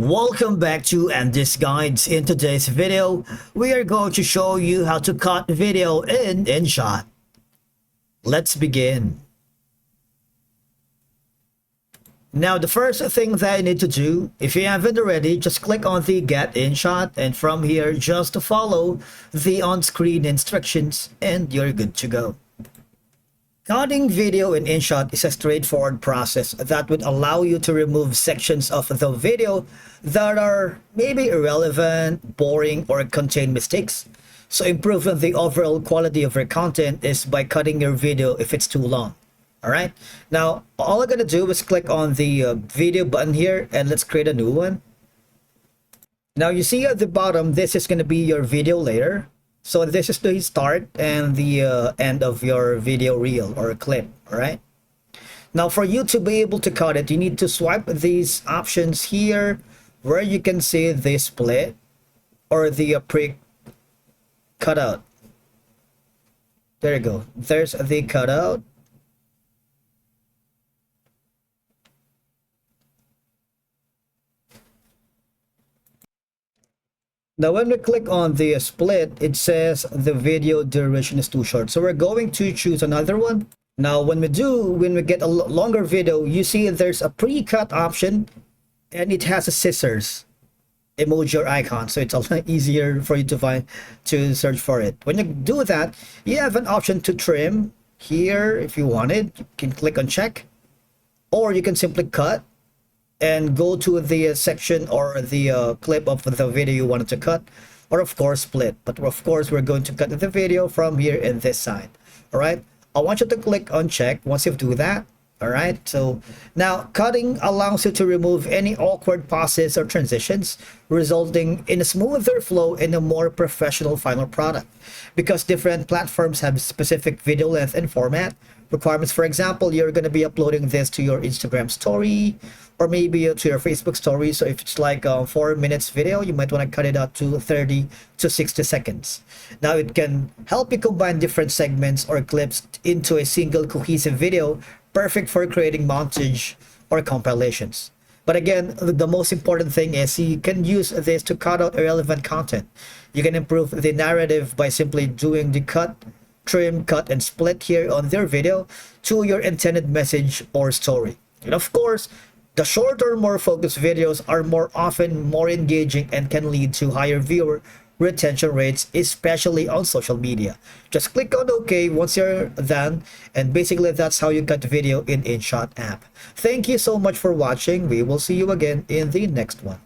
Welcome back to Andy's Guides. In today's video, we are going to show you how to cut video in InShot. Let's begin. Now, the first thing that you need to do, if you haven't already, just click on the Get InShot, and from here, just follow the on-screen instructions and you're good to go. Cutting video in InShot is a straightforward process that would allow you to remove sections of the video that are maybe irrelevant, boring, or contain mistakes. So improving the overall quality of your content is by cutting your video if it's too long. Alright, now all I'm going to do is click on the video button here and let's create a new one. Now you see at the bottom, this is going to be your video layer. So this is the start and the end of your video reel or clip. All right. Now for you to be able to cut it, you need to swipe these options here where you can see the split or the pre cutout. There you go. There's the cutout. Now, when we click on the split, it says the video duration is too short. So we're going to choose another one. Now, when we get a longer video, you see there's a pre-cut option and it has a scissors emoji or icon. So it's a lot easier for you to search for it. When you do that, you have an option to trim here. If you wanted, you can click on check, or you can simply cut and go to the section or the clip of the video you wanted to cut, or of course split. But of course we're going to cut the video from here in this side. All right, I want you to click on check once you do that. All right, so now cutting allows you to remove any awkward pauses or transitions, resulting in a smoother flow and a more professional final product. Because different platforms have specific video length and format requirements. For example, you're going to be uploading this to your Instagram story or maybe to your Facebook story. So if it's like a 4 minutes video, you might want to cut it out to 30 to 60 seconds. Now it can help you combine different segments or clips into a single cohesive video, perfect for creating montage or compilations. But again, the most important thing is you can use this to cut out irrelevant content. You can improve the narrative by simply doing the cut, trim, cut, and split here on their video to your intended message or story. And of course, the shorter, more focused videos are more often more engaging and can lead to higher viewer retention rates, especially on social media. Just click on OK once you're done, and basically that's how you cut video in InShot app. Thank you so much for watching. We will see you again in the next one.